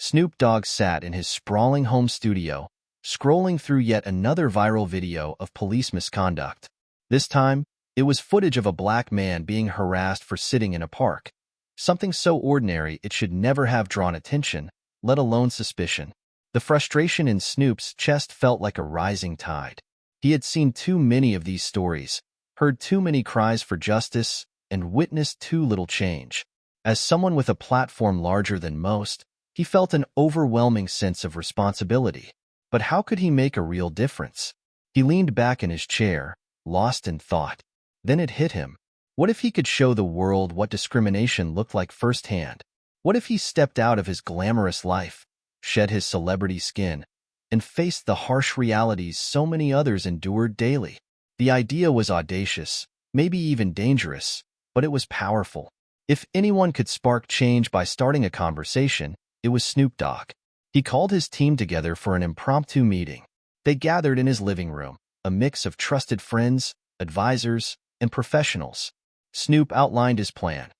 Snoop Dogg sat in his sprawling home studio, scrolling through yet another viral video of police misconduct. This time, it was footage of a black man being harassed for sitting in a park. Something so ordinary it should never have drawn attention, let alone suspicion. The frustration in Snoop's chest felt like a rising tide. He had seen too many of these stories, heard too many cries for justice, and witnessed too little change. As someone with a platform larger than most, he felt an overwhelming sense of responsibility. But how could he make a real difference? He leaned back in his chair, lost in thought. Then it hit him. What if he could show the world what discrimination looked like firsthand? What if he stepped out of his glamorous life, shed his celebrity skin, and faced the harsh realities so many others endured daily? The idea was audacious, maybe even dangerous, but it was powerful. If anyone could spark change by starting a conversation, it was Snoop Dogg. He called his team together for an impromptu meeting. They gathered in his living room, a mix of trusted friends, advisors, and professionals. Snoop outlined his plan.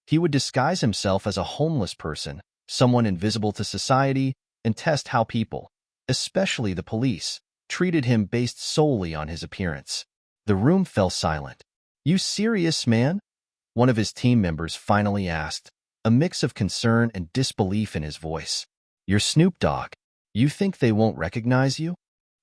He would disguise himself as a homeless person, someone invisible to society, and test how people, especially the police, treated him based solely on his appearance. The room fell silent. "You serious, man?" one of his team members finally asked, a mix of concern and disbelief in his voice. "You're Snoop Dogg. You think they won't recognize you?"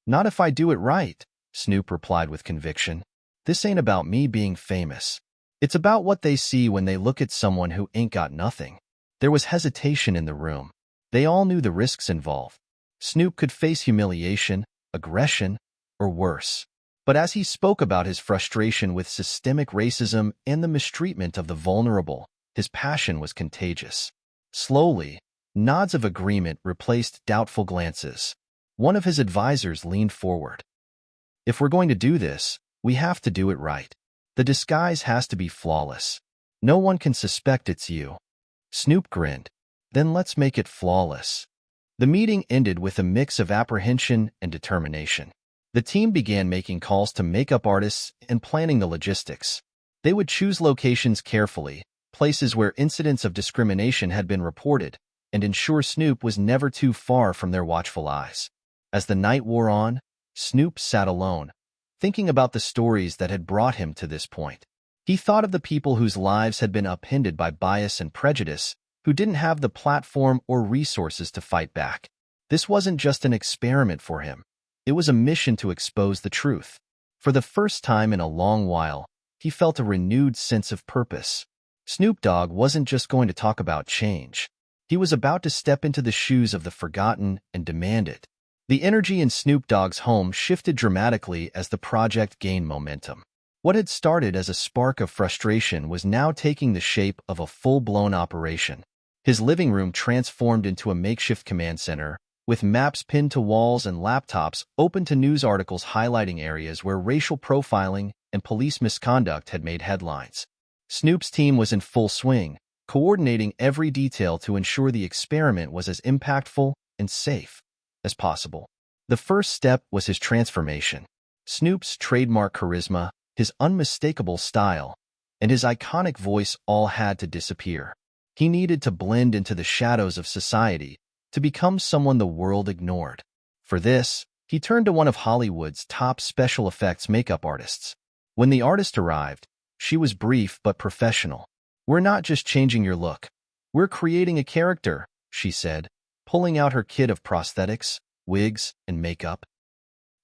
"Not if I do it right," Snoop replied with conviction. "This ain't about me being famous. It's about what they see when they look at someone who ain't got nothing." There was hesitation in the room. They all knew the risks involved. Snoop could face humiliation, aggression, or worse. But as he spoke about his frustration with systemic racism and the mistreatment of the vulnerable, his passion was contagious. Slowly, nods of agreement replaced doubtful glances. One of his advisors leaned forward. "If we're going to do this, we have to do it right. The disguise has to be flawless. No one can suspect it's you." Snoop grinned. "Then let's make it flawless." The meeting ended with a mix of apprehension and determination. The team began making calls to makeup artists and planning the logistics. They would choose locations carefully, places where incidents of discrimination had been reported, and ensure Snoop was never too far from their watchful eyes. As the night wore on, Snoop sat alone, thinking about the stories that had brought him to this point. He thought of the people whose lives had been upended by bias and prejudice, who didn't have the platform or resources to fight back. This wasn't just an experiment for him. It was a mission to expose the truth. For the first time in a long while, he felt a renewed sense of purpose. Snoop Dogg wasn't just going to talk about change. He was about to step into the shoes of the forgotten and demand it. The energy in Snoop Dogg's home shifted dramatically as the project gained momentum. What had started as a spark of frustration was now taking the shape of a full-blown operation. His living room transformed into a makeshift command center, with maps pinned to walls and laptops open to news articles highlighting areas where racial profiling and police misconduct had made headlines. Snoop's team was in full swing, coordinating every detail to ensure the experiment was as impactful and safe as possible. The first step was his transformation. Snoop's trademark charisma, his unmistakable style, and his iconic voice all had to disappear. He needed to blend into the shadows of society, to become someone the world ignored. For this, he turned to one of Hollywood's top special effects makeup artists. When the artist arrived, she was brief but professional. "We're not just changing your look. We're creating a character," she said, pulling out her kit of prosthetics, wigs, and makeup.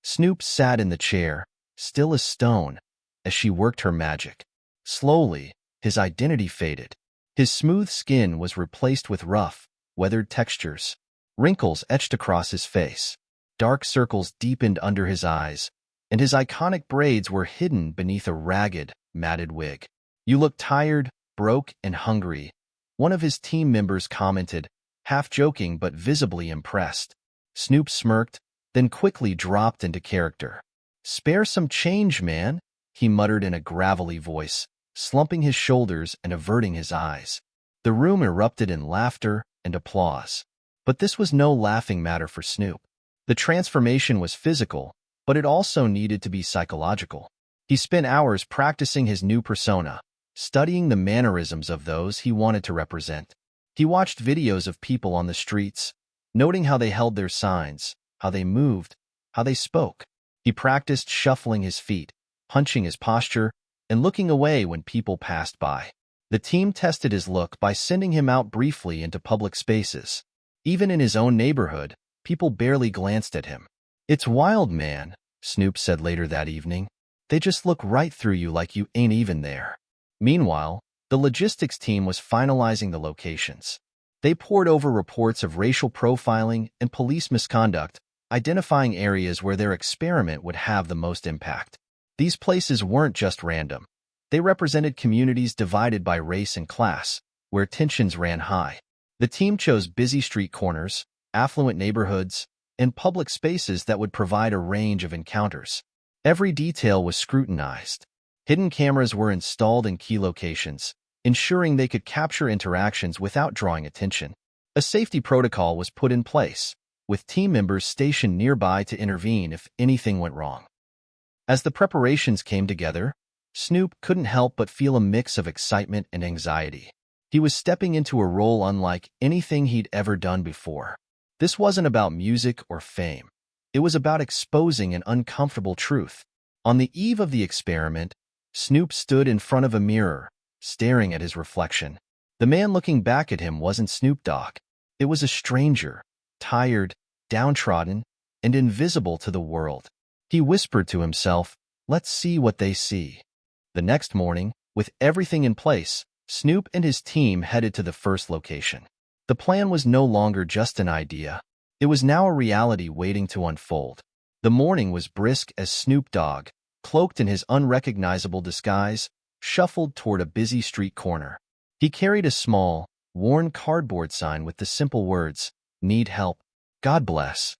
Snoop sat in the chair, still as stone, as she worked her magic. Slowly, his identity faded. His smooth skin was replaced with rough, weathered textures. Wrinkles etched across his face. Dark circles deepened under his eyes, and his iconic braids were hidden beneath a ragged, matted wig. "You look tired, broke, and hungry," one of his team members commented, half joking but visibly impressed. Snoop smirked, then quickly dropped into character. "Spare some change, man," he muttered in a gravelly voice, slumping his shoulders and averting his eyes. The room erupted in laughter and applause. But this was no laughing matter for Snoop. The transformation was physical, but it also needed to be psychological. He spent hours practicing his new persona, studying the mannerisms of those he wanted to represent. He watched videos of people on the streets, noting how they held their signs, how they moved, how they spoke. He practiced shuffling his feet, hunching his posture, and looking away when people passed by. The team tested his look by sending him out briefly into public spaces. Even in his own neighborhood, people barely glanced at him. "It's wild, man," Snoop said later that evening. "They just look right through you like you ain't even there." Meanwhile, the logistics team was finalizing the locations. They pored over reports of racial profiling and police misconduct, identifying areas where their experiment would have the most impact. These places weren't just random. They represented communities divided by race and class, where tensions ran high. The team chose busy street corners, affluent neighborhoods, and public spaces that would provide a range of encounters. Every detail was scrutinized. Hidden cameras were installed in key locations, ensuring they could capture interactions without drawing attention. A safety protocol was put in place, with team members stationed nearby to intervene if anything went wrong. As the preparations came together, Snoop couldn't help but feel a mix of excitement and anxiety. He was stepping into a role unlike anything he'd ever done before. This wasn't about music or fame. It was about exposing an uncomfortable truth. On the eve of the experiment, Snoop stood in front of a mirror, staring at his reflection. The man looking back at him wasn't Snoop Dogg. It was a stranger, tired, downtrodden, and invisible to the world. He whispered to himself, "Let's see what they see." The next morning, with everything in place, Snoop and his team headed to the first location. The plan was no longer just an idea. It was now a reality waiting to unfold. The morning was brisk as Snoop Dogg, cloaked in his unrecognizable disguise, shuffled toward a busy street corner. He carried a small, worn cardboard sign with the simple words, "Need help? God bless."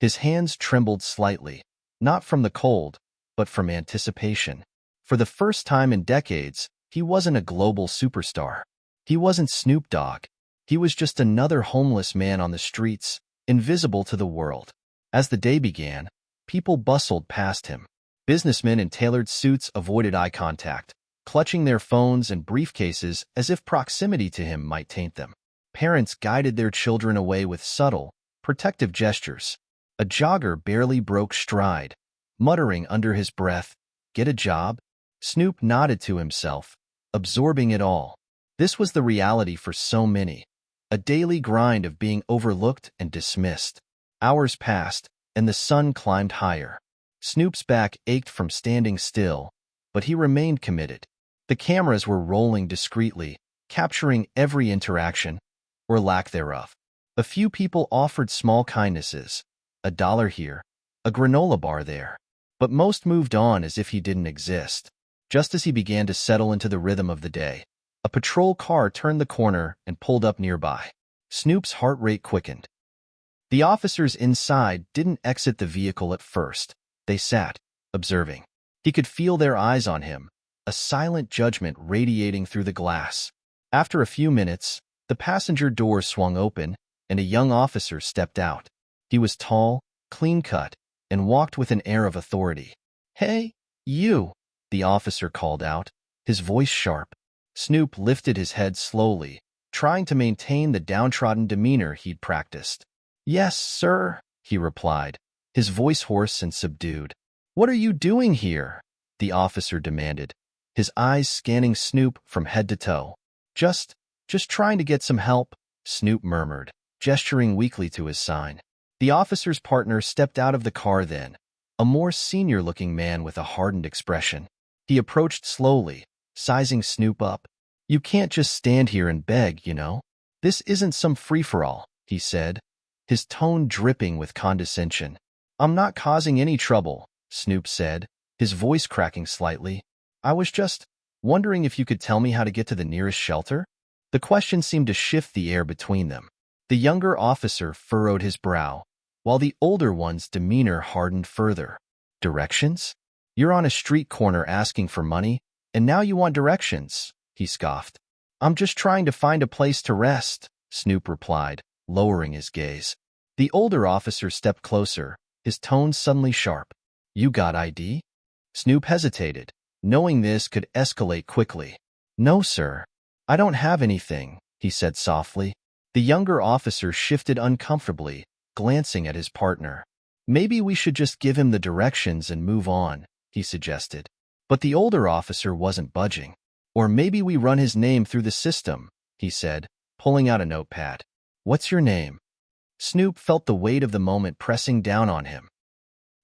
His hands trembled slightly, not from the cold, but from anticipation. For the first time in decades, he wasn't a global superstar. He wasn't Snoop Dogg. He was just another homeless man on the streets, invisible to the world. As the day began, people bustled past him. Businessmen in tailored suits avoided eye contact, clutching their phones and briefcases as if proximity to him might taint them. Parents guided their children away with subtle, protective gestures. A jogger barely broke stride, muttering under his breath, "Get a job?" Snoop nodded to himself, absorbing it all. This was the reality for so many, a daily grind of being overlooked and dismissed. Hours passed, and the sun climbed higher. Snoop's back ached from standing still, but he remained committed. The cameras were rolling discreetly, capturing every interaction, or lack thereof. A few people offered small kindnesses, $1 here, a granola bar there, but most moved on as if he didn't exist. Just as he began to settle into the rhythm of the day, a patrol car turned the corner and pulled up nearby. Snoop's heart rate quickened. The officers inside didn't exit the vehicle at first. They sat, observing. He could feel their eyes on him, a silent judgment radiating through the glass. After a few minutes, the passenger door swung open, and a young officer stepped out. He was tall, clean-cut, and walked with an air of authority. "Hey, you," the officer called out, his voice sharp. Snoop lifted his head slowly, trying to maintain the downtrodden demeanor he'd practiced. "Yes, sir," he replied, his voice hoarse and subdued. "What are you doing here?" the officer demanded, his eyes scanning Snoop from head to toe. Just trying to get some help," Snoop murmured, gesturing weakly to his sign. The officer's partner stepped out of the car then, a more senior-looking man with a hardened expression. He approached slowly, sizing Snoop up. "You can't just stand here and beg, you know. This isn't some free-for-all," he said, his tone dripping with condescension. "I'm not causing any trouble," Snoop said, his voice cracking slightly. "I was just wondering if you could tell me how to get to the nearest shelter?" The question seemed to shift the air between them. The younger officer furrowed his brow, while the older one's demeanor hardened further. "Directions? You're on a street corner asking for money, and now you want directions," he scoffed. "I'm just trying to find a place to rest," Snoop replied, lowering his gaze. The older officer stepped closer, his tone suddenly sharp. "You got ID?" Snoop hesitated, knowing this could escalate quickly. "No, sir. I don't have anything," he said softly. The younger officer shifted uncomfortably, glancing at his partner. Maybe we should just give him the directions and move on, he suggested. But the older officer wasn't budging. Or maybe we run his name through the system, he said, pulling out a notepad. What's your name? Snoop felt the weight of the moment pressing down on him.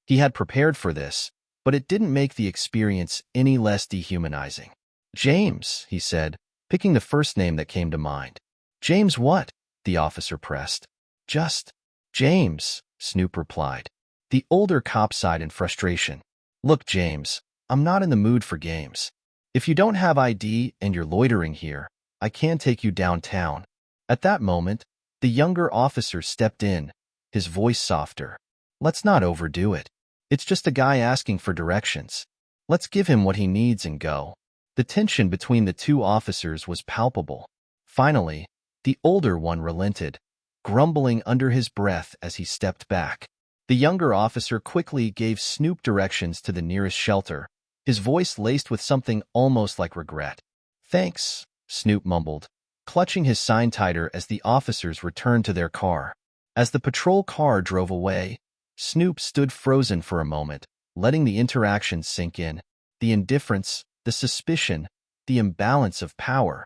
He had prepared for this, but it didn't make the experience any less dehumanizing. James, he said, picking the first name that came to mind. James what? The officer pressed. Just James, Snoop replied. The older cop sighed in frustration. Look, James, I'm not in the mood for games. If you don't have ID and you're loitering here, I can take you downtown. At that moment, the younger officer stepped in, his voice softer. Let's not overdo it. It's just a guy asking for directions. Let's give him what he needs and go. The tension between the two officers was palpable. Finally, the older one relented, grumbling under his breath as he stepped back. The younger officer quickly gave Snoop directions to the nearest shelter, his voice laced with something almost like regret. Thanks, Snoop mumbled, clutching his sign tighter as the officers returned to their car. As the patrol car drove away, Snoop stood frozen for a moment, letting the interaction sink in. The indifference, the suspicion, the imbalance of power.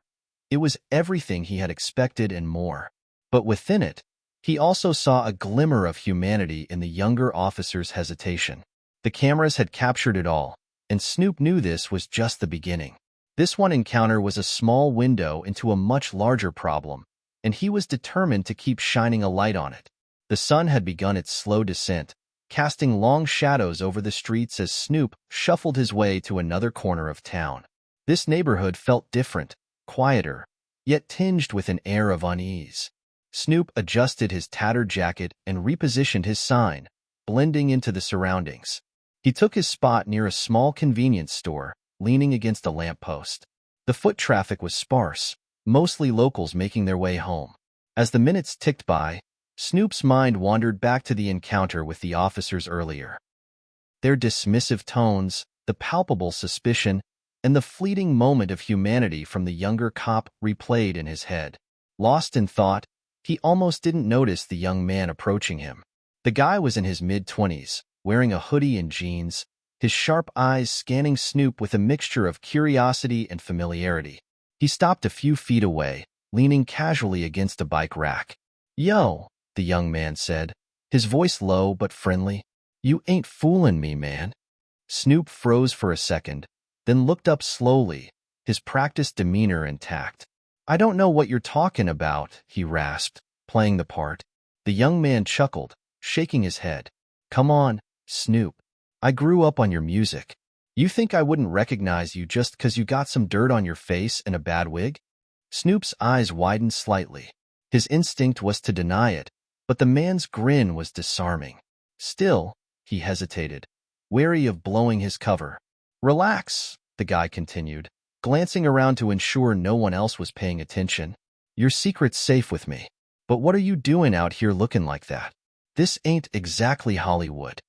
It was everything he had expected and more. But within it, he also saw a glimmer of humanity in the younger officer's hesitation. The cameras had captured it all, and Snoop knew this was just the beginning. This one encounter was a small window into a much larger problem, and he was determined to keep shining a light on it. The sun had begun its slow descent, casting long shadows over the streets as Snoop shuffled his way to another corner of town. This neighborhood felt different, quieter, yet tinged with an air of unease. Snoop adjusted his tattered jacket and repositioned his sign, blending into the surroundings. He took his spot near a small convenience store, leaning against a lamppost. The foot traffic was sparse, mostly locals making their way home. As the minutes ticked by, Snoop's mind wandered back to the encounter with the officers earlier. Their dismissive tones, the palpable suspicion, and the fleeting moment of humanity from the younger cop replayed in his head. Lost in thought, he almost didn't notice the young man approaching him. The guy was in his mid-20s, wearing a hoodie and jeans, his sharp eyes scanning Snoop with a mixture of curiosity and familiarity. He stopped a few feet away, leaning casually against a bike rack. Yo, the young man said, his voice low but friendly. You ain't fooling me, man. Snoop froze for a second, then looked up slowly, his practiced demeanor intact. I don't know what you're talking about, he rasped, playing the part. The young man chuckled, shaking his head. Come on, Snoop. I grew up on your music. You think I wouldn't recognize you just 'cause you got some dirt on your face and a bad wig? Snoop's eyes widened slightly. His instinct was to deny it, but the man's grin was disarming. Still, he hesitated, wary of blowing his cover. Relax, the guy continued, glancing around to ensure no one else was paying attention. Your secret's safe with me. But what are you doing out here looking like that? This ain't exactly Hollywood.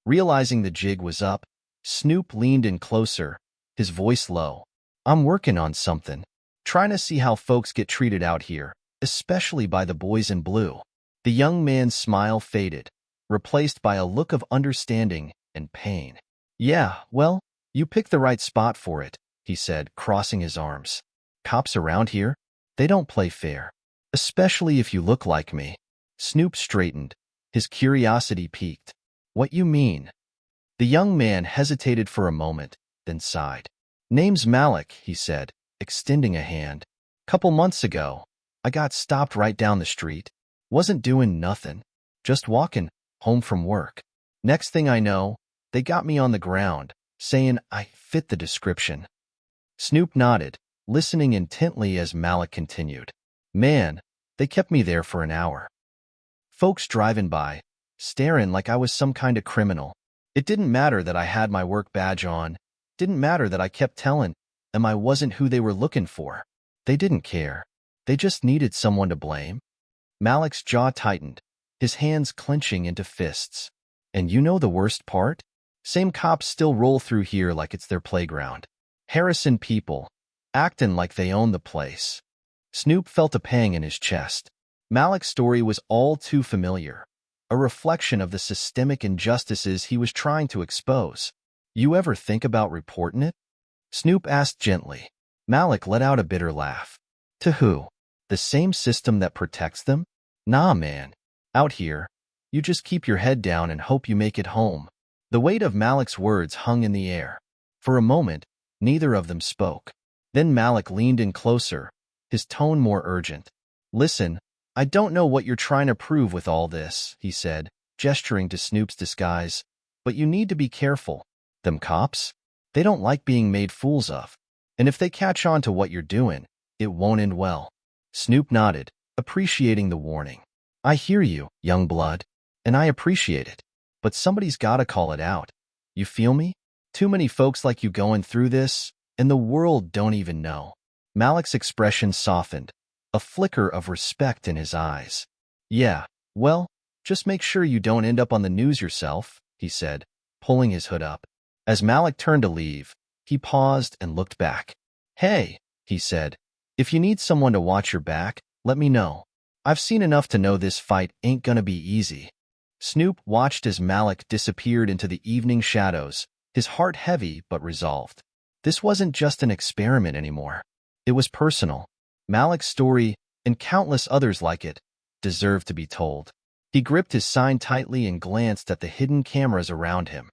Realizing the jig was up, Snoop leaned in closer, his voice low. I'm working on something. Trying to see how folks get treated out here, especially by the boys in blue. The young man's smile faded, replaced by a look of understanding and pain. Yeah, well, you picked the right spot for it, he said, crossing his arms. Cops around here? They don't play fair. Especially if you look like me. Snoop straightened, his curiosity piqued. What you mean? The young man hesitated for a moment, then sighed. Name's Malik, he said, extending a hand. Couple months ago, I got stopped right down the street. Wasn't doing nothing. Just walking, home from work. Next thing I know, they got me on the ground, saying I fit the description. Snoop nodded, listening intently as Malik continued. Man, they kept me there for an hour. Folks driving by, staring like I was some kind of criminal. It didn't matter that I had my work badge on. Didn't matter that I kept telling them I wasn't who they were looking for. They didn't care. They just needed someone to blame. Malik's jaw tightened, his hands clenching into fists. And you know the worst part? Same cops still roll through here like it's their playground. Harassing people, acting like they own the place. Snoop felt a pang in his chest. Malik's story was all too familiar, a reflection of the systemic injustices he was trying to expose. You ever think about reporting it? Snoop asked gently. Malik let out a bitter laugh. To who? The same system that protects them? Nah, man. Out here, you just keep your head down and hope you make it home. The weight of Malik's words hung in the air. For a moment, neither of them spoke. Then Malik leaned in closer, his tone more urgent. Listen, I don't know what you're trying to prove with all this, he said, gesturing to Snoop's disguise, but you need to be careful. Them cops? They don't like being made fools of. And if they catch on to what you're doing, it won't end well. Snoop nodded, appreciating the warning. I hear you, young blood, and I appreciate it. But somebody's gotta call it out. You feel me? Too many folks like you going through this, and the world don't even know. Malik's expression softened, a flicker of respect in his eyes. Yeah, well, just make sure you don't end up on the news yourself, he said, pulling his hood up. As Malik turned to leave, he paused and looked back. Hey, he said, if you need someone to watch your back, let me know. I've seen enough to know this fight ain't gonna be easy. Snoop watched as Malik disappeared into the evening shadows, his heart heavy but resolved. This wasn't just an experiment anymore. It was personal. Malik's story, and countless others like it, deserved to be told. He gripped his sign tightly and glanced at the hidden cameras around him.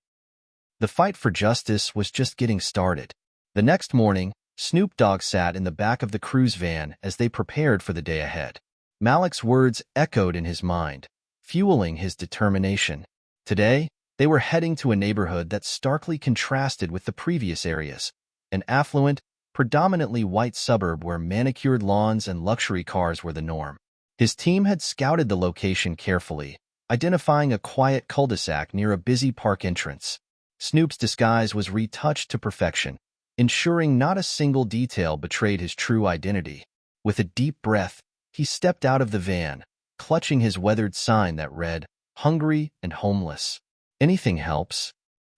The fight for justice was just getting started. The next morning, Snoop Dogg sat in the back of the cruise van as they prepared for the day ahead. Malik's words echoed in his mind, fueling his determination. Today, they were heading to a neighborhood that starkly contrasted with the previous areas, an affluent, predominantly white suburb where manicured lawns and luxury cars were the norm. His team had scouted the location carefully, identifying a quiet cul-de-sac near a busy park entrance. Snoop's disguise was retouched to perfection, ensuring not a single detail betrayed his true identity. With a deep breath, he stepped out of the van, clutching his weathered sign that read, "Hungry and homeless. Anything helps."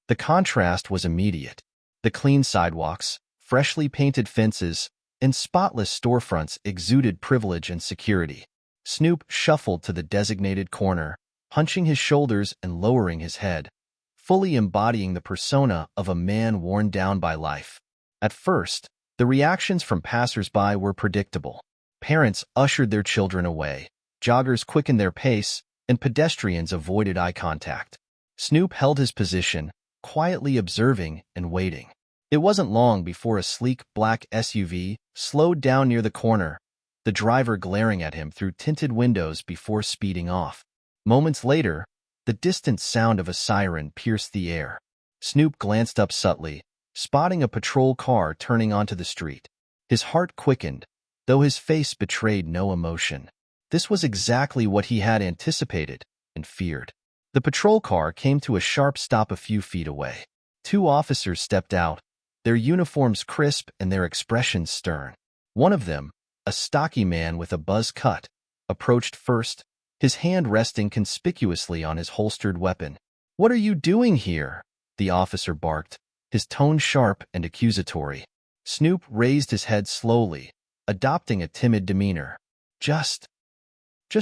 The contrast was immediate. The clean sidewalks, freshly painted fences, and spotless storefronts exuded privilege and security. Snoop shuffled to the designated corner, hunching his shoulders and lowering his head, fully embodying the persona of a man worn down by life. At first, the reactions from passers-by were predictable. Parents ushered their children away, joggers quickened their pace, and pedestrians avoided eye contact. Snoop held his position, quietly observing and waiting. It wasn't long before a sleek black SUV slowed down near the corner, the driver glaring at him through tinted windows before speeding off. Moments later, the distant sound of a siren pierced the air. Snoop glanced up subtly, spotting a patrol car turning onto the street. His heart quickened, though his face betrayed no emotion. This was exactly what he had anticipated and feared. The patrol car came to a sharp stop a few feet away. Two officers stepped out, their uniforms crisp and their expressions stern. One of them, a stocky man with a buzz cut, approached first, his hand resting conspicuously on his holstered weapon. "What are you doing here?" the officer barked, his tone sharp and accusatory. Snoop raised his head slowly, adopting a timid demeanor. Just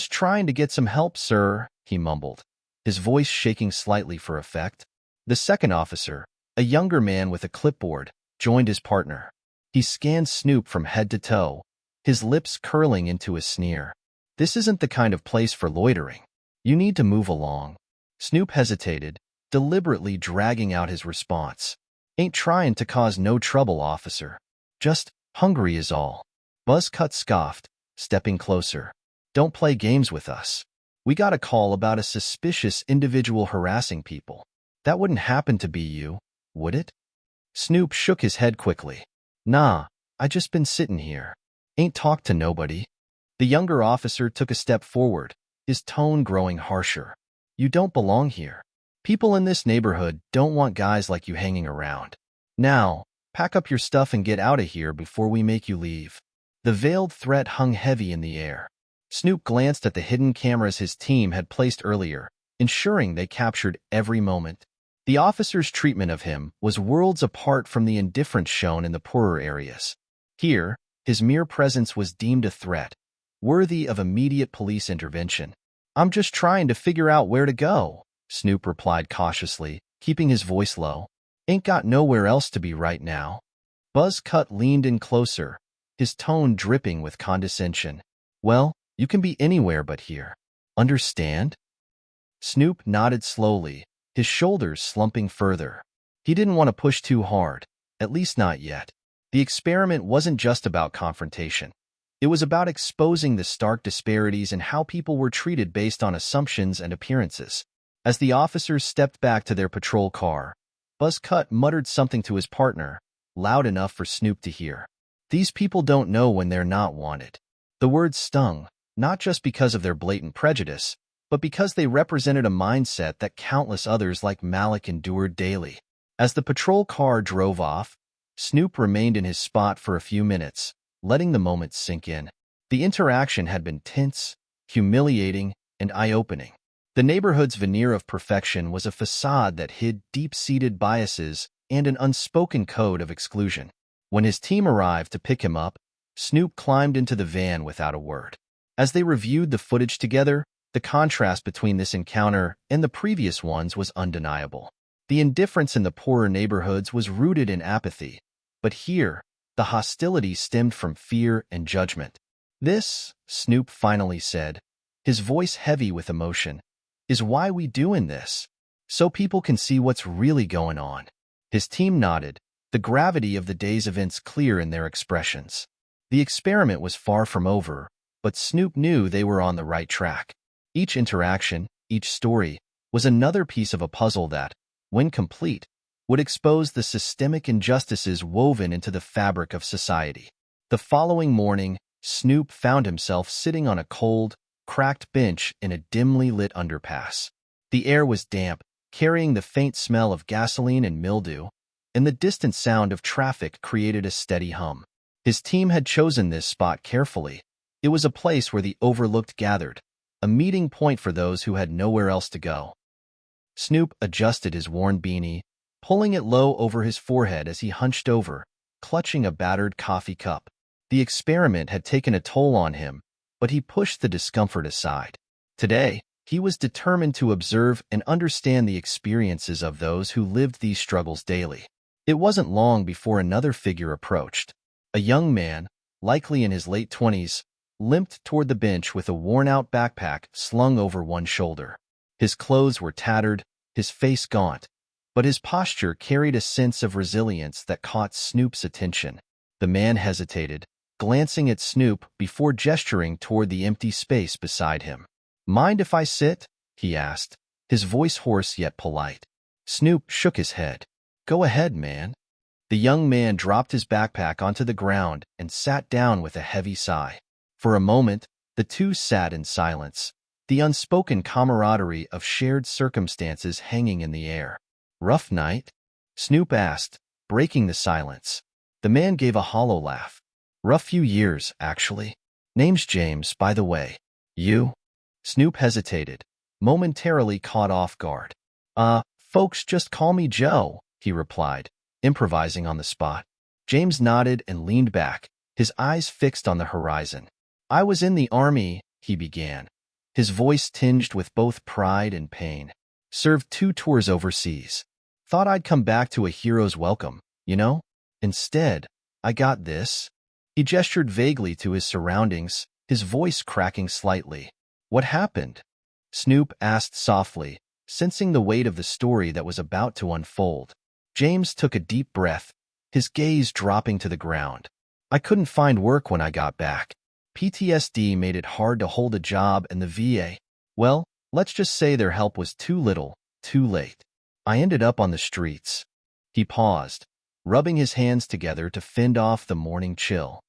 trying to get some help, sir," he mumbled, his voice shaking slightly for effect. The second officer, a younger man with a clipboard, joined his partner. He scanned Snoop from head to toe, his lips curling into a sneer. "This isn't the kind of place for loitering. You need to move along." Snoop hesitated, deliberately dragging out his response. "Ain't trying to cause no trouble, officer. Just hungry is all." Buzzcut scoffed, stepping closer. "Don't play games with us. We got a call about a suspicious individual harassing people. That wouldn't happen to be you, would it?" Snoop shook his head quickly. "Nah, I just been sitting here. Ain't talked to nobody." The younger officer took a step forward, his tone growing harsher. "You don't belong here. People in this neighborhood don't want guys like you hanging around. Now, pack up your stuff and get out of here before we make you leave." The veiled threat hung heavy in the air. Snoop glanced at the hidden cameras his team had placed earlier, ensuring they captured every moment. The officer's treatment of him was worlds apart from the indifference shown in the poorer areas. Here, his mere presence was deemed a threat, worthy of immediate police intervention. I'm just trying to figure out where to go, Snoop replied cautiously, keeping his voice low. Ain't got nowhere else to be right now. Buzzcut leaned in closer, his tone dripping with condescension. Well, you can be anywhere but here. Understand? Snoop nodded slowly, his shoulders slumping further. He didn't want to push too hard, at least not yet. The experiment wasn't just about confrontation. It was about exposing the stark disparities in how people were treated based on assumptions and appearances. As the officers stepped back to their patrol car, Buzzcut muttered something to his partner, loud enough for Snoop to hear. These people don't know when they're not wanted. The words stung, not just because of their blatant prejudice, but because they represented a mindset that countless others like Malik endured daily. As the patrol car drove off, Snoop remained in his spot for a few minutes, letting the moment sink in. The interaction had been tense, humiliating, and eye-opening. The neighborhood's veneer of perfection was a facade that hid deep-seated biases and an unspoken code of exclusion. When his team arrived to pick him up, Snoop climbed into the van without a word. As they reviewed the footage together, the contrast between this encounter and the previous ones was undeniable. The indifference in the poorer neighborhoods was rooted in apathy, but here, the hostility stemmed from fear and judgment. This, Snoop finally said, his voice heavy with emotion, is why we doing this, so people can see what's really going on. His team nodded, the gravity of the day's events clear in their expressions. The experiment was far from over, but Snoop knew they were on the right track. Each interaction, each story, was another piece of a puzzle that, when complete, would expose the systemic injustices woven into the fabric of society. The following morning, Snoop found himself sitting on a cold, cracked bench in a dimly lit underpass. The air was damp, carrying the faint smell of gasoline and mildew, and the distant sound of traffic created a steady hum. His team had chosen this spot carefully. It was a place where the overlooked gathered, a meeting point for those who had nowhere else to go. Snoop adjusted his worn beanie, pulling it low over his forehead as he hunched over, clutching a battered coffee cup. The experiment had taken a toll on him, but he pushed the discomfort aside. Today, he was determined to observe and understand the experiences of those who lived these struggles daily. It wasn't long before another figure approached. A young man, likely in his late 20s, limped toward the bench with a worn-out backpack slung over one shoulder. His clothes were tattered, his face gaunt, but his posture carried a sense of resilience that caught Snoop's attention. The man hesitated, glancing at Snoop before gesturing toward the empty space beside him. "Mind if I sit?" he asked, his voice hoarse yet polite. Snoop shook his head. "Go ahead, man." The young man dropped his backpack onto the ground and sat down with a heavy sigh. For a moment, the two sat in silence, the unspoken camaraderie of shared circumstances hanging in the air. "Rough night?" Snoop asked, breaking the silence. The man gave a hollow laugh. "Rough few years, actually. Name's James, by the way. You?" Snoop hesitated, momentarily caught off guard. Folks just call me Joe," he replied, improvising on the spot. James nodded and leaned back, his eyes fixed on the horizon. "I was in the Army," he began, his voice tinged with both pride and pain. "Served 2 tours overseas. Thought I'd come back to a hero's welcome, you know? Instead, I got this." He gestured vaguely to his surroundings, his voice cracking slightly. "What happened?" Snoop asked softly, sensing the weight of the story that was about to unfold. James took a deep breath, his gaze dropping to the ground. "I couldn't find work when I got back. PTSD made it hard to hold a job in the VA. Well, let's just say their help was too little, too late. I ended up on the streets." He paused, rubbing his hands together to fend off the morning chill.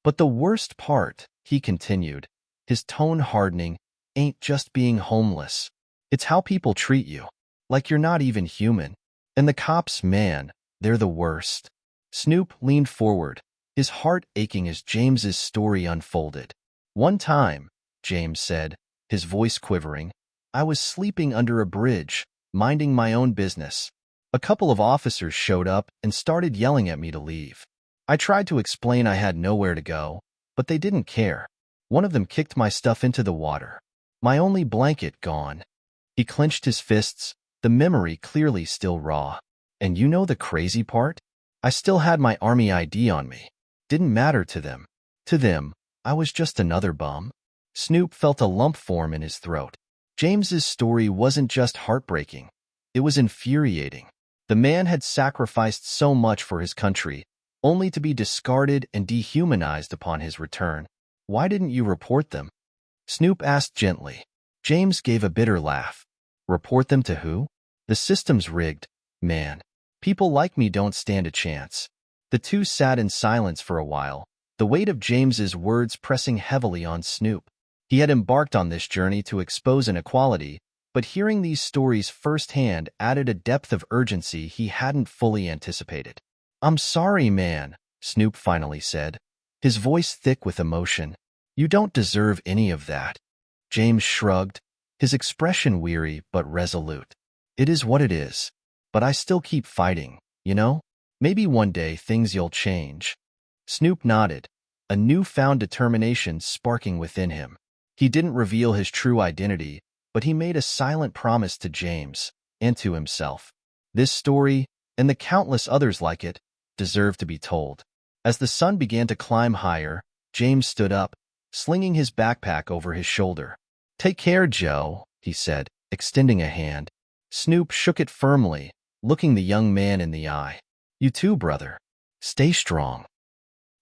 "But the worst part," he continued, his tone hardening, "ain't just being homeless. It's how people treat you, like you're not even human. And the cops, man, they're the worst." Snoop leaned forward, his heart aching as James's story unfolded. "One time," James said, his voice quivering, "I was sleeping under a bridge, minding my own business. A couple of officers showed up and started yelling at me to leave. I tried to explain I had nowhere to go, but they didn't care. One of them kicked my stuff into the water. My only blanket gone. He clenched his fists, the memory clearly still raw. And you know the crazy part? I still had my army ID on me. Didn't matter to them. To them, I was just another bum. Snoop felt a lump form in his throat. James's story wasn't just heartbreaking. It was infuriating. The man had sacrificed so much for his country, only to be discarded and dehumanized upon his return. Why didn't you report them? Snoop asked gently. James gave a bitter laugh. Report them to who? The system's rigged, man. People like me don't stand a chance. The two sat in silence for a while, the weight of James's words pressing heavily on Snoop. He had embarked on this journey to expose inequality, but hearing these stories firsthand added a depth of urgency he hadn't fully anticipated. I'm sorry, man, Snoop finally said, his voice thick with emotion. You don't deserve any of that. James shrugged, his expression weary but resolute. It is what it is. But I still keep fighting, you know? Maybe one day things will change. Snoop nodded, a newfound determination sparking within him. He didn't reveal his true identity, but he made a silent promise to James and to himself. This story, and the countless others like it, deserve to be told. As the sun began to climb higher, James stood up, slinging his backpack over his shoulder. Take care, Joe, he said, extending a hand. Snoop shook it firmly, looking the young man in the eye. You too, brother. Stay strong.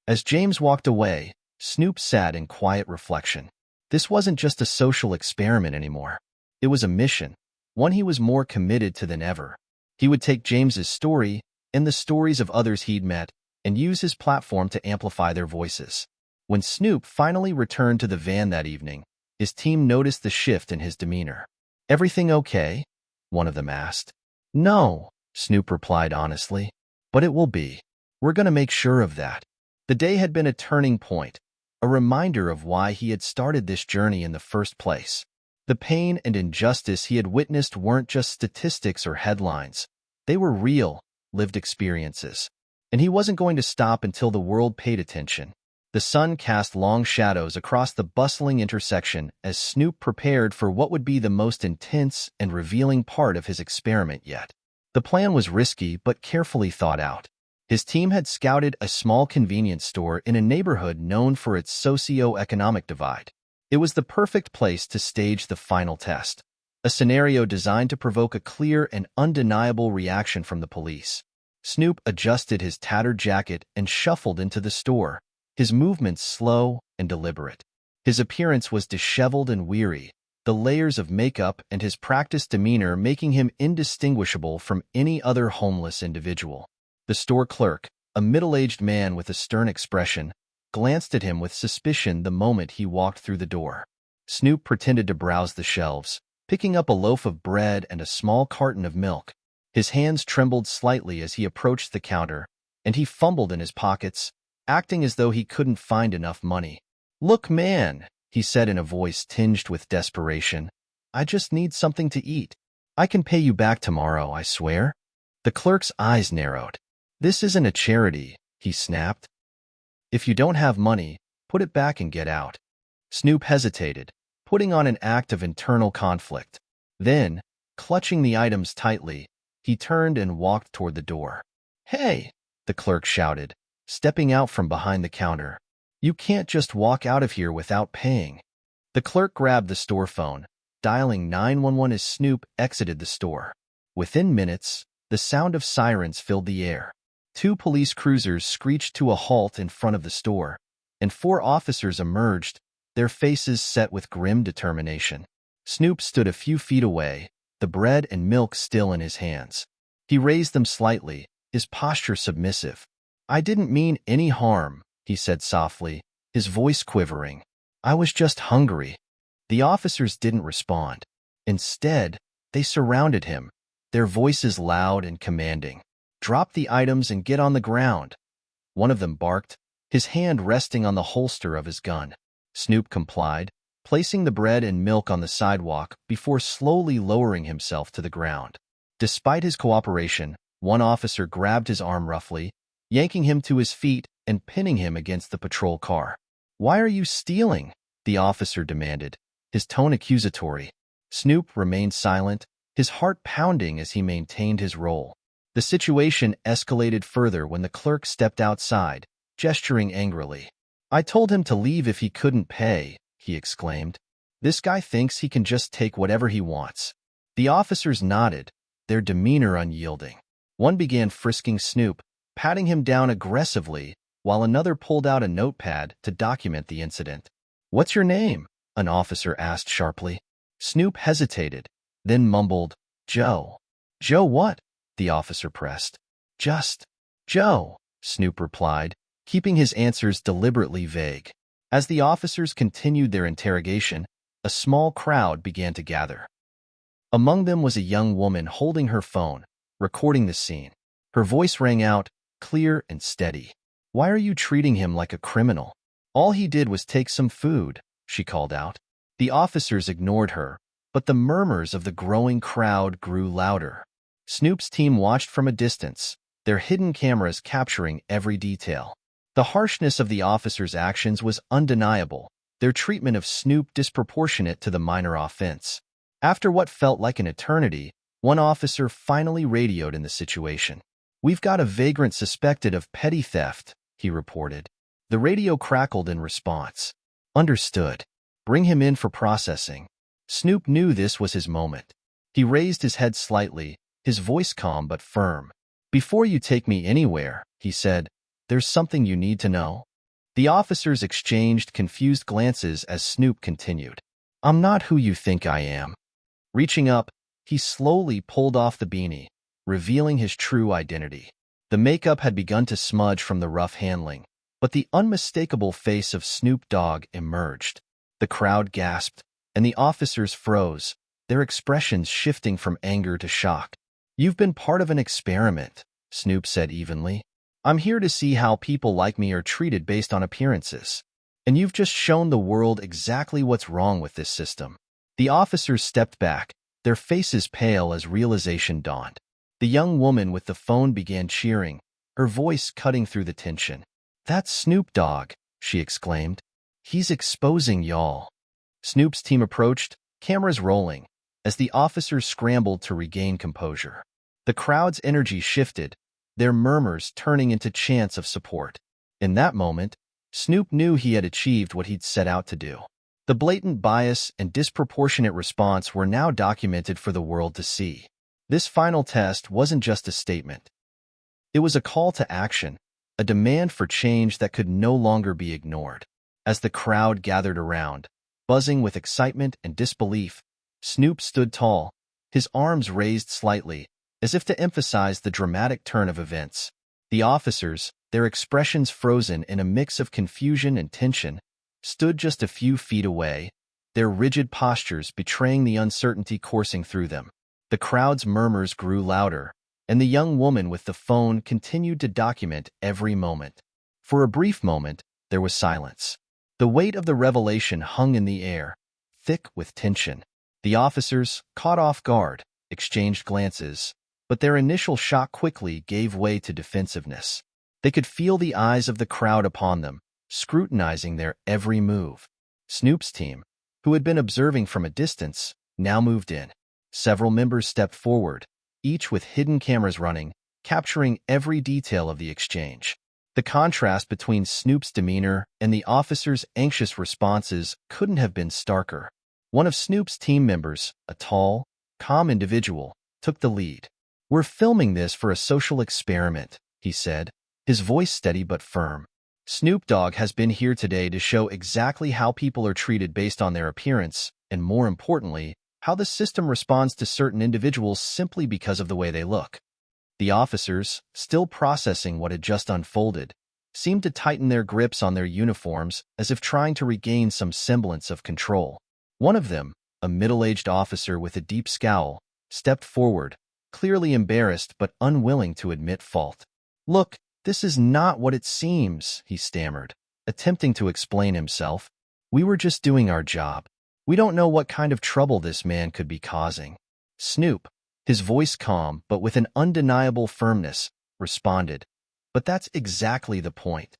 As James walked away, Snoop sat in quiet reflection. This wasn't just a social experiment anymore. It was a mission, one he was more committed to than ever. He would take James's story and the stories of others he'd met and use his platform to amplify their voices. When Snoop finally returned to the van that evening, his team noticed the shift in his demeanor. Everything okay? One of them asked. No, Snoop replied honestly, but it will be. We're going to make sure of that. The day had been a turning point, a reminder of why he had started this journey in the first place. The pain and injustice he had witnessed weren't just statistics or headlines. They were real, lived experiences. And he wasn't going to stop until the world paid attention. The sun cast long shadows across the bustling intersection as Snoop prepared for what would be the most intense and revealing part of his experiment yet. The plan was risky but carefully thought out. His team had scouted a small convenience store in a neighborhood known for its socio-economic divide. It was the perfect place to stage the final test, a scenario designed to provoke a clear and undeniable reaction from the police. Snoop adjusted his tattered jacket and shuffled into the store, his movements slow and deliberate. His appearance was disheveled and weary, the layers of makeup and his practiced demeanor making him indistinguishable from any other homeless individual. The store clerk, a middle-aged man with a stern expression, glanced at him with suspicion the moment he walked through the door. Snoop pretended to browse the shelves, picking up a loaf of bread and a small carton of milk. His hands trembled slightly as he approached the counter, and he fumbled in his pockets, acting as though he couldn't find enough money. Look, man, he said in a voice tinged with desperation. I just need something to eat. I can pay you back tomorrow, I swear. The clerk's eyes narrowed. This isn't a charity, he snapped. If you don't have money, put it back and get out. Snoop hesitated, putting on an act of internal conflict. Then, clutching the items tightly, he turned and walked toward the door. Hey, the clerk shouted, stepping out from behind the counter. You can't just walk out of here without paying. The clerk grabbed the store phone, dialing 911 as Snoop exited the store. Within minutes, the sound of sirens filled the air. 2 police cruisers screeched to a halt in front of the store, and 4 officers emerged, their faces set with grim determination. Snoop stood a few feet away, the bread and milk still in his hands. He raised them slightly, his posture submissive. I didn't mean any harm, he said softly, his voice quivering. I was just hungry. The officers didn't respond. Instead, they surrounded him, their voices loud and commanding. Drop the items and get on the ground. One of them barked, his hand resting on the holster of his gun. Snoop complied, placing the bread and milk on the sidewalk before slowly lowering himself to the ground. Despite his cooperation, one officer grabbed his arm roughly, yanking him to his feet and pinning him against the patrol car. Why are you stealing? the officer demanded, his tone accusatory. Snoop remained silent, his heart pounding as he maintained his role. The situation escalated further when the clerk stepped outside, gesturing angrily. "I told him to leave if he couldn't pay," he exclaimed. "This guy thinks he can just take whatever he wants." The officers nodded, their demeanor unyielding. One began frisking Snoop, patting him down aggressively, while another pulled out a notepad to document the incident. "What's your name?" an officer asked sharply. Snoop hesitated, then mumbled, "Joe." "Joe what?" the officer pressed. "Just Joe," Snoop replied, keeping his answers deliberately vague. As the officers continued their interrogation, a small crowd began to gather. Among them was a young woman holding her phone, recording the scene. Her voice rang out, clear and steady. "Why are you treating him like a criminal? All he did was take some food," she called out. The officers ignored her, but the murmurs of the growing crowd grew louder. Snoop's team watched from a distance, their hidden cameras capturing every detail. The harshness of the officers' actions was undeniable, their treatment of Snoop disproportionate to the minor offense. After what felt like an eternity, one officer finally radioed in the situation. "We've got a vagrant suspected of petty theft," he reported. The radio crackled in response. "Understood. Bring him in for processing." Snoop knew this was his moment. He raised his head slightly, his voice calm but firm. "Before you take me anywhere," he said, "there's something you need to know." The officers exchanged confused glances as Snoop continued. "I'm not who you think I am." Reaching up, he slowly pulled off the beanie, revealing his true identity. The makeup had begun to smudge from the rough handling, but the unmistakable face of Snoop Dogg emerged. The crowd gasped, and the officers froze, their expressions shifting from anger to shock. "You've been part of an experiment," Snoop said evenly. "I'm here to see how people like me are treated based on appearances. And you've just shown the world exactly what's wrong with this system." The officers stepped back, their faces pale as realization dawned. The young woman with the phone began cheering, her voice cutting through the tension. "That's Snoop Dogg," she exclaimed. "He's exposing y'all." Snoop's team approached, cameras rolling, as the officers scrambled to regain composure. The crowd's energy shifted, their murmurs turning into chants of support. In that moment, Snoop knew he had achieved what he'd set out to do. The blatant bias and disproportionate response were now documented for the world to see. This final test wasn't just a statement. It was a call to action, a demand for change that could no longer be ignored. As the crowd gathered around, buzzing with excitement and disbelief, Snoop stood tall, his arms raised slightly, as if to emphasize the dramatic turn of events. The officers, their expressions frozen in a mix of confusion and tension, stood just a few feet away, their rigid postures betraying the uncertainty coursing through them. The crowd's murmurs grew louder, and the young woman with the phone continued to document every moment. For a brief moment, there was silence. The weight of the revelation hung in the air, thick with tension. The officers, caught off guard, exchanged glances, but their initial shock quickly gave way to defensiveness. They could feel the eyes of the crowd upon them, scrutinizing their every move. Snoop's team, who had been observing from a distance, now moved in. Several members stepped forward, each with hidden cameras running, capturing every detail of the exchange. The contrast between Snoop's demeanor and the officers' anxious responses couldn't have been starker. One of Snoop's team members, a tall, calm individual, took the lead. "We're filming this for a social experiment," he said, his voice steady but firm. "Snoop Dogg has been here today to show exactly how people are treated based on their appearance, and more importantly, how the system responds to certain individuals simply because of the way they look." The officers, still processing what had just unfolded, seemed to tighten their grips on their uniforms as if trying to regain some semblance of control. One of them, a middle-aged officer with a deep scowl, stepped forward, clearly embarrassed but unwilling to admit fault. "Look, this is not what it seems," he stammered, attempting to explain himself. "We were just doing our job. We don't know what kind of trouble this man could be causing." Snoop, his voice calm but with an undeniable firmness, responded, "But that's exactly the point.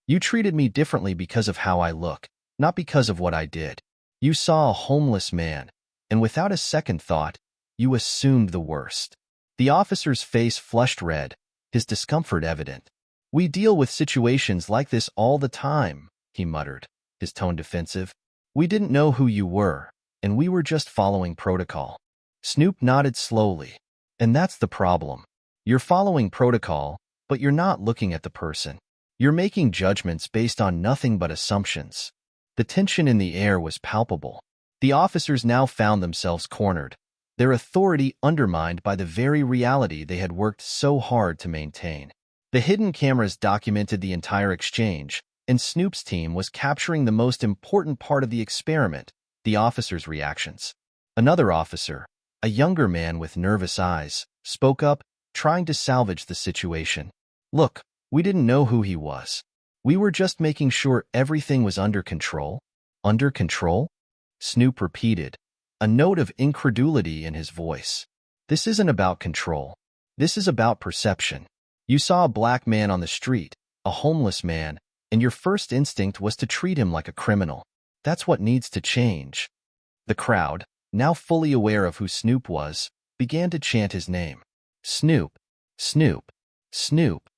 You treated me differently because of how I look, not because of what I did. You saw a homeless man, and without a second thought, you assumed the worst." The officer's face flushed red, his discomfort evident. "We deal with situations like this all the time," he muttered, his tone defensive. "We didn't know who you were, and we were just following protocol." Snoop nodded slowly. "And that's the problem. You're following protocol, but you're not looking at the person. You're making judgments based on nothing but assumptions." The tension in the air was palpable. The officers now found themselves cornered, their authority undermined by the very reality they had worked so hard to maintain. The hidden cameras documented the entire exchange, and Snoop's team was capturing the most important part of the experiment, the officers' reactions. Another officer, a younger man with nervous eyes, spoke up, trying to salvage the situation. "Look, we didn't know who he was. We were just making sure everything was under control." "Under control?" Snoop repeated, a note of incredulity in his voice. "This isn't about control. This is about perception. You saw a black man on the street, a homeless man, and your first instinct was to treat him like a criminal. That's what needs to change." The crowd, now fully aware of who Snoop was, began to chant his name. "Snoop, Snoop, Snoop."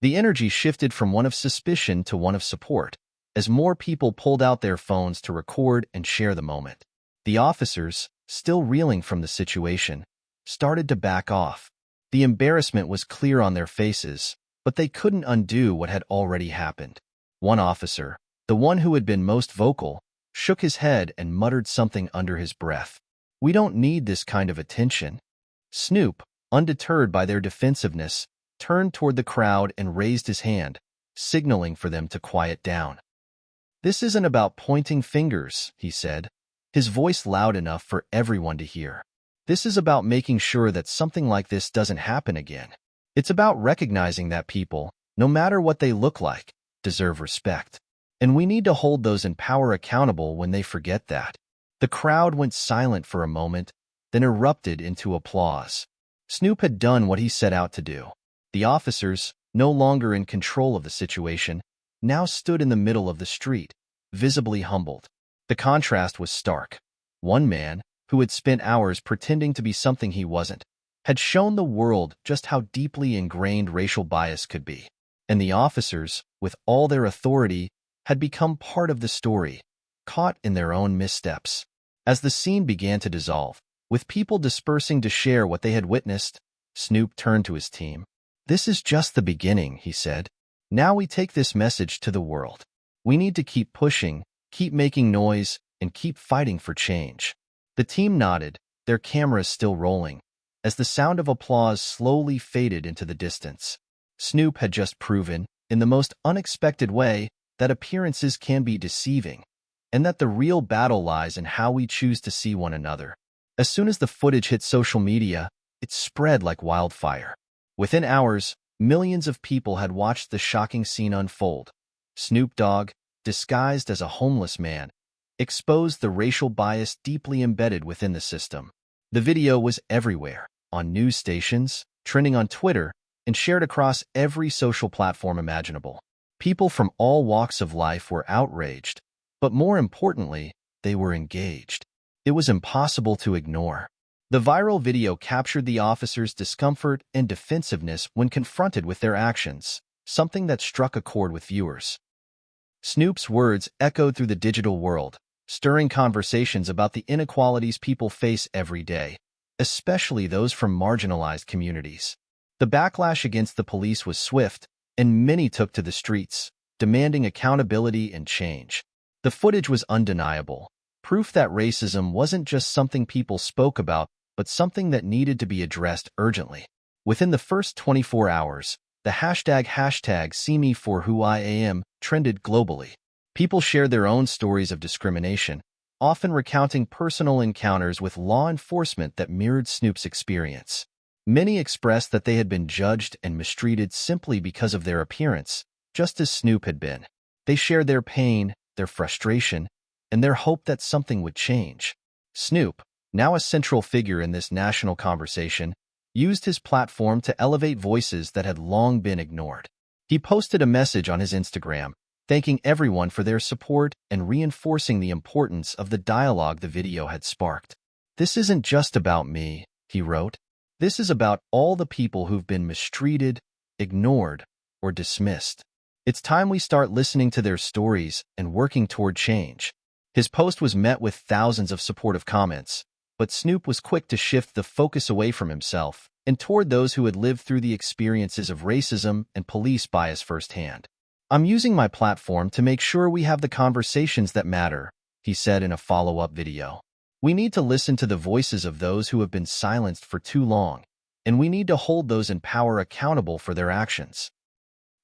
The energy shifted from one of suspicion to one of support, as more people pulled out their phones to record and share the moment. The officers, still reeling from the situation, started to back off. The embarrassment was clear on their faces, but they couldn't undo what had already happened. One officer, the one who had been most vocal, shook his head and muttered something under his breath. "We don't need this kind of attention." Snoop, undeterred by their defensiveness, turned toward the crowd and raised his hand, signaling for them to quiet down. "This isn't about pointing fingers," he said, his voice loud enough for everyone to hear. "This is about making sure that something like this doesn't happen again. It's about recognizing that people, no matter what they look like, deserve respect. And we need to hold those in power accountable when they forget that." The crowd went silent for a moment, then erupted into applause. Snoop had done what he set out to do. The officers, no longer in control of the situation, now stood in the middle of the street, visibly humbled. The contrast was stark. One man, who had spent hours pretending to be something he wasn't, had shown the world just how deeply ingrained racial bias could be. And the officers, with all their authority, had become part of the story, caught in their own missteps. As the scene began to dissolve, with people dispersing to share what they had witnessed, Snoop turned to his team. "This is just the beginning," he said. "Now we take this message to the world. We need to keep pushing, keep making noise, and keep fighting for change." The team nodded, their cameras still rolling, as the sound of applause slowly faded into the distance. Snoop had just proven, in the most unexpected way, that appearances can be deceiving, and that the real battle lies in how we choose to see one another. As soon as the footage hit social media, it spread like wildfire. Within hours, millions of people had watched the shocking scene unfold. Snoop Dogg, disguised as a homeless man, exposed the racial bias deeply embedded within the system. The video was everywhere, on news stations, trending on Twitter, and shared across every social platform imaginable. People from all walks of life were outraged, but more importantly, they were engaged. It was impossible to ignore. The viral video captured the officers' discomfort and defensiveness when confronted with their actions, something that struck a chord with viewers. Snoop's words echoed through the digital world, stirring conversations about the inequalities people face every day, especially those from marginalized communities. The backlash against the police was swift, and many took to the streets, demanding accountability and change. The footage was undeniable, proof that racism wasn't just something people spoke about, but something that needed to be addressed urgently. Within the first 24 hours, the hashtag #SeeMeForWhoIam trended globally. People shared their own stories of discrimination, often recounting personal encounters with law enforcement that mirrored Snoop's experience. Many expressed that they had been judged and mistreated simply because of their appearance, just as Snoop had been. They shared their pain, their frustration, and their hope that something would change. Snoop, now a central figure in this national conversation, used his platform to elevate voices that had long been ignored. He posted a message on his Instagram, thanking everyone for their support and reinforcing the importance of the dialogue the video had sparked. "This isn't just about me," he wrote. "This is about all the people who've been mistreated, ignored, or dismissed. It's time we start listening to their stories and working toward change." His post was met with thousands of supportive comments, but Snoop was quick to shift the focus away from himself and toward those who had lived through the experiences of racism and police bias firsthand. "I'm using my platform to make sure we have the conversations that matter," he said in a follow-up video. "We need to listen to the voices of those who have been silenced for too long, and we need to hold those in power accountable for their actions."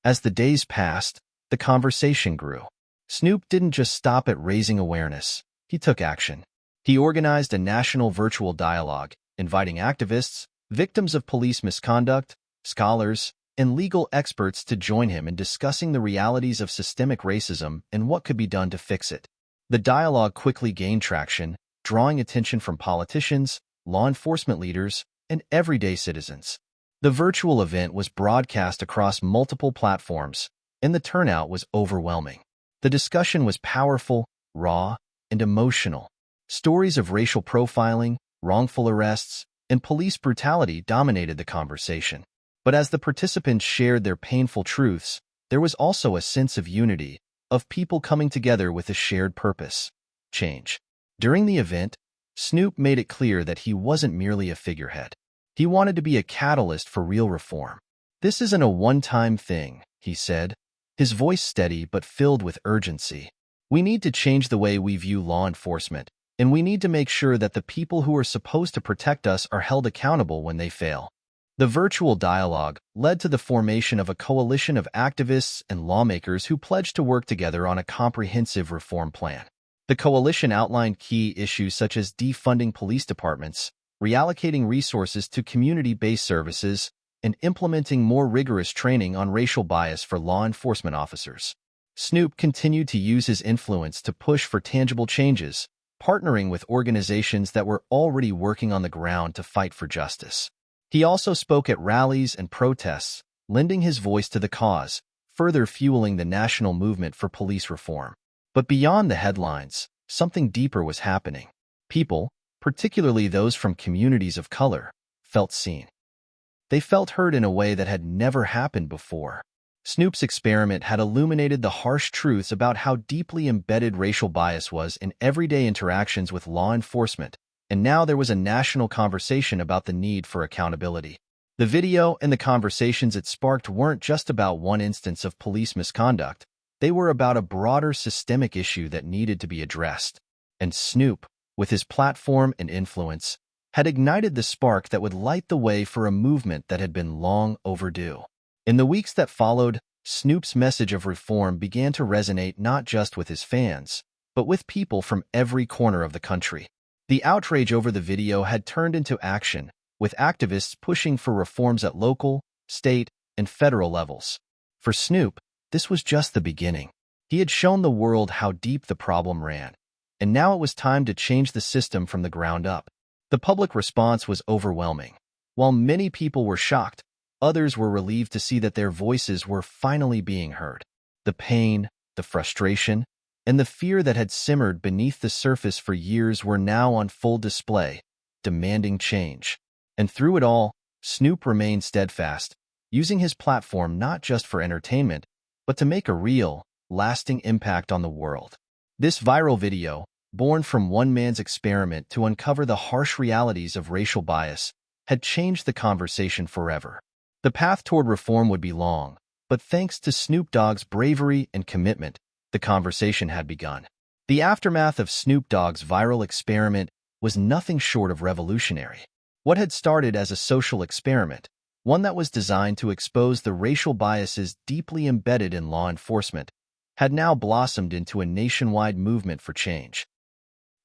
As the days passed, the conversation grew. Snoop didn't just stop at raising awareness. He took action. He organized a national virtual dialogue, inviting activists, victims of police misconduct, scholars, and legal experts to join him in discussing the realities of systemic racism and what could be done to fix it. The dialogue quickly gained traction, drawing attention from politicians, law enforcement leaders, and everyday citizens. The virtual event was broadcast across multiple platforms, and the turnout was overwhelming. The discussion was powerful, raw, and emotional. Stories of racial profiling, wrongful arrests, and police brutality dominated the conversation. But as the participants shared their painful truths, there was also a sense of unity, of people coming together with a shared purpose: change. During the event, Snoop made it clear that he wasn't merely a figurehead. He wanted to be a catalyst for real reform. "This isn't a one-time thing," he said, his voice steady but filled with urgency. "We need to change the way we view law enforcement, and we need to make sure that the people who are supposed to protect us are held accountable when they fail." The virtual dialogue led to the formation of a coalition of activists and lawmakers who pledged to work together on a comprehensive reform plan. The coalition outlined key issues such as defunding police departments, reallocating resources to community-based services, and implementing more rigorous training on racial bias for law enforcement officers. Snoop continued to use his influence to push for tangible changes, partnering with organizations that were already working on the ground to fight for justice. He also spoke at rallies and protests, lending his voice to the cause, further fueling the national movement for police reform. But beyond the headlines, something deeper was happening. People, particularly those from communities of color, felt seen. They felt heard in a way that had never happened before. Snoop's experiment had illuminated the harsh truths about how deeply embedded racial bias was in everyday interactions with law enforcement, and now there was a national conversation about the need for accountability. The video and the conversations it sparked weren't just about one instance of police misconduct. They were about a broader systemic issue that needed to be addressed. And Snoop, with his platform and influence, had ignited the spark that would light the way for a movement that had been long overdue. In the weeks that followed, Snoop's message of reform began to resonate not just with his fans, but with people from every corner of the country. The outrage over the video had turned into action, with activists pushing for reforms at local, state, and federal levels. For Snoop, this was just the beginning. He had shown the world how deep the problem ran, and now it was time to change the system from the ground up. The public response was overwhelming. While many people were shocked, others were relieved to see that their voices were finally being heard. The pain, the frustration, and the fear that had simmered beneath the surface for years were now on full display, demanding change. And through it all, Snoop remained steadfast, using his platform not just for entertainment, but to make a real, lasting impact on the world. This viral video, born from one man's experiment to uncover the harsh realities of racial bias, had changed the conversation forever. The path toward reform would be long, but thanks to Snoop Dogg's bravery and commitment, the conversation had begun. The aftermath of Snoop Dogg's viral experiment was nothing short of revolutionary. What had started as a social experiment, one that was designed to expose the racial biases deeply embedded in law enforcement, had now blossomed into a nationwide movement for change.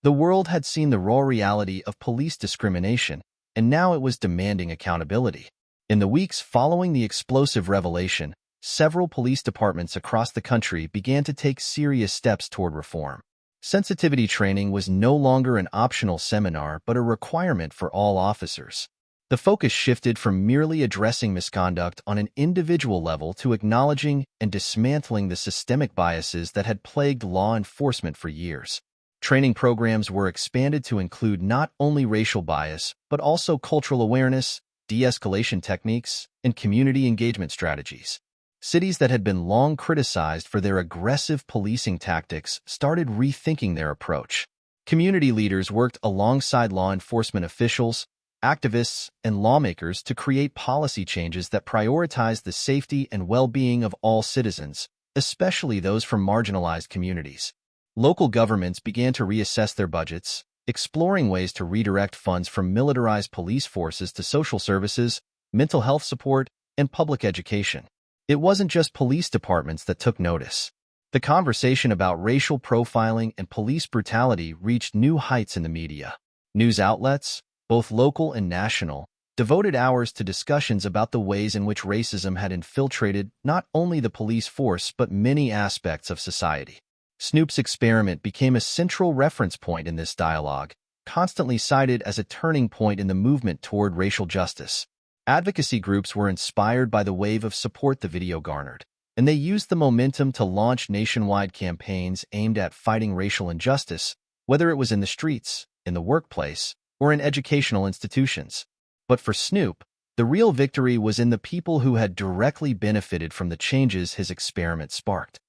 The world had seen the raw reality of police discrimination, and now it was demanding accountability. In the weeks following the explosive revelation, several police departments across the country began to take serious steps toward reform. Sensitivity training was no longer an optional seminar but a requirement for all officers. The focus shifted from merely addressing misconduct on an individual level to acknowledging and dismantling the systemic biases that had plagued law enforcement for years. Training programs were expanded to include not only racial bias, but also cultural awareness, de-escalation techniques, and community engagement strategies. Cities that had been long criticized for their aggressive policing tactics started rethinking their approach. Community leaders worked alongside law enforcement officials, activists, and lawmakers to create policy changes that prioritize the safety and well-being of all citizens, especially those from marginalized communities. Local governments began to reassess their budgets, exploring ways to redirect funds from militarized police forces to social services, mental health support, and public education. It wasn't just police departments that took notice. The conversation about racial profiling and police brutality reached new heights in the media. News outlets, both local and national, devoted hours to discussions about the ways in which racism had infiltrated not only the police force but many aspects of society. Snoop's experiment became a central reference point in this dialogue, constantly cited as a turning point in the movement toward racial justice. Advocacy groups were inspired by the wave of support the video garnered, and they used the momentum to launch nationwide campaigns aimed at fighting racial injustice, whether it was in the streets, in the workplace, or in educational institutions. But for Snoop, the real victory was in the people who had directly benefited from the changes his experiment sparked.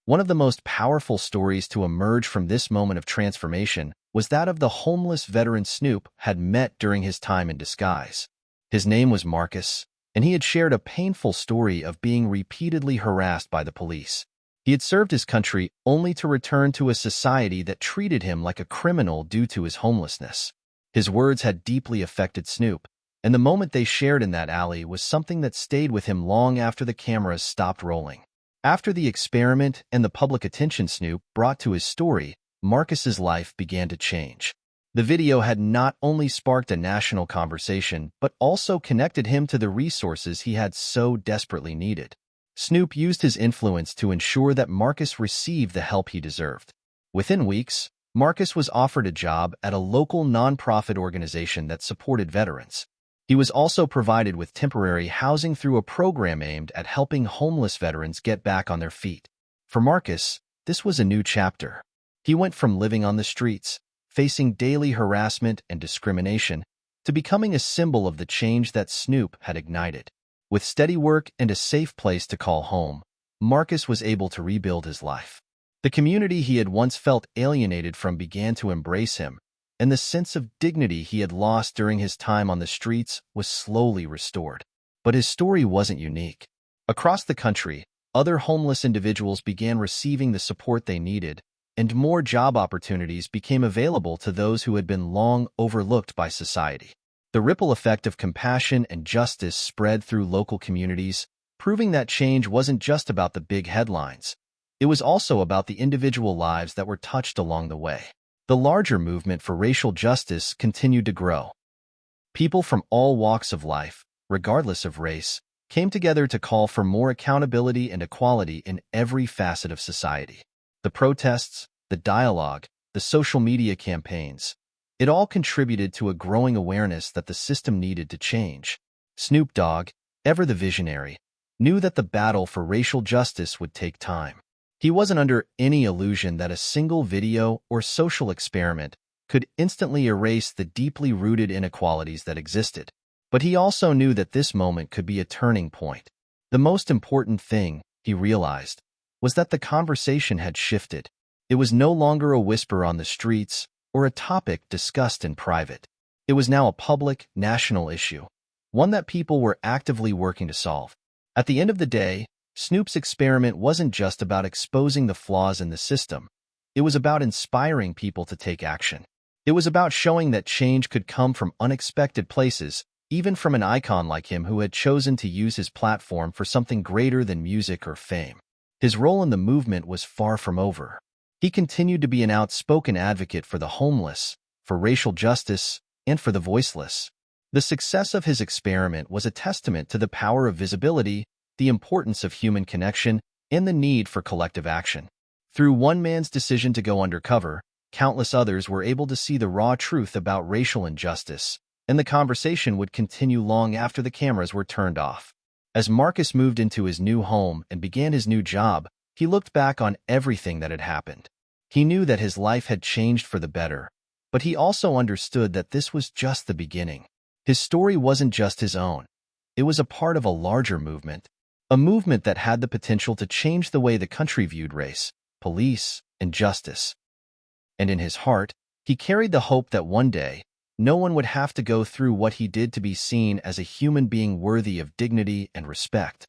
One of the most powerful stories to emerge from this moment of transformation was that of the homeless veteran Snoop had met during his time in disguise. His name was Marcus, and he had shared a painful story of being repeatedly harassed by the police. He had served his country only to return to a society that treated him like a criminal due to his homelessness. His words had deeply affected Snoop, and the moment they shared in that alley was something that stayed with him long after the cameras stopped rolling. After the experiment and the public attention Snoop brought to his story, Marcus's life began to change. The video had not only sparked a national conversation, but also connected him to the resources he had so desperately needed. Snoop used his influence to ensure that Marcus received the help he deserved. Within weeks, Marcus was offered a job at a local nonprofit organization that supported veterans. He was also provided with temporary housing through a program aimed at helping homeless veterans get back on their feet. For Marcus, this was a new chapter. He went from living on the streets, facing daily harassment and discrimination, to becoming a symbol of the change that Snoop had ignited. With steady work and a safe place to call home, Marcus was able to rebuild his life. The community he had once felt alienated from began to embrace him, and the sense of dignity he had lost during his time on the streets was slowly restored. But his story wasn't unique. Across the country, other homeless individuals began receiving the support they needed, and more job opportunities became available to those who had been long overlooked by society. The ripple effect of compassion and justice spread through local communities, proving that change wasn't just about the big headlines. It was also about the individual lives that were touched along the way. The larger movement for racial justice continued to grow. People from all walks of life, regardless of race, came together to call for more accountability and equality in every facet of society. The protests, the dialogue, the social media campaigns, it all contributed to a growing awareness that the system needed to change. Snoop Dogg, ever the visionary, knew that the battle for racial justice would take time. He wasn't under any illusion that a single video or social experiment could instantly erase the deeply rooted inequalities that existed. But he also knew that this moment could be a turning point. The most important thing, he realized, was that the conversation had shifted. It was no longer a whisper on the streets or a topic discussed in private. It was now a public, national issue, one that people were actively working to solve. At the end of the day, Snoop's experiment wasn't just about exposing the flaws in the system. It was about inspiring people to take action. It was about showing that change could come from unexpected places, even from an icon like him who had chosen to use his platform for something greater than music or fame. His role in the movement was far from over. He continued to be an outspoken advocate for the homeless, for racial justice, and for the voiceless. The success of his experiment was a testament to the power of visibility, the importance of human connection, and the need for collective action. Through one man's decision to go undercover, countless others were able to see the raw truth about racial injustice and the conversation would continue long after the cameras were turned off. As Marcus moved into his new home and began his new job, he looked back on everything that had happened. He knew that his life had changed for the better, but he also understood that this was just the beginning. His story wasn't just his own. It was a part of a larger movement, a movement that had the potential to change the way the country viewed race, police, and justice. And in his heart, he carried the hope that one day, no one would have to go through what he did to be seen as a human being worthy of dignity and respect.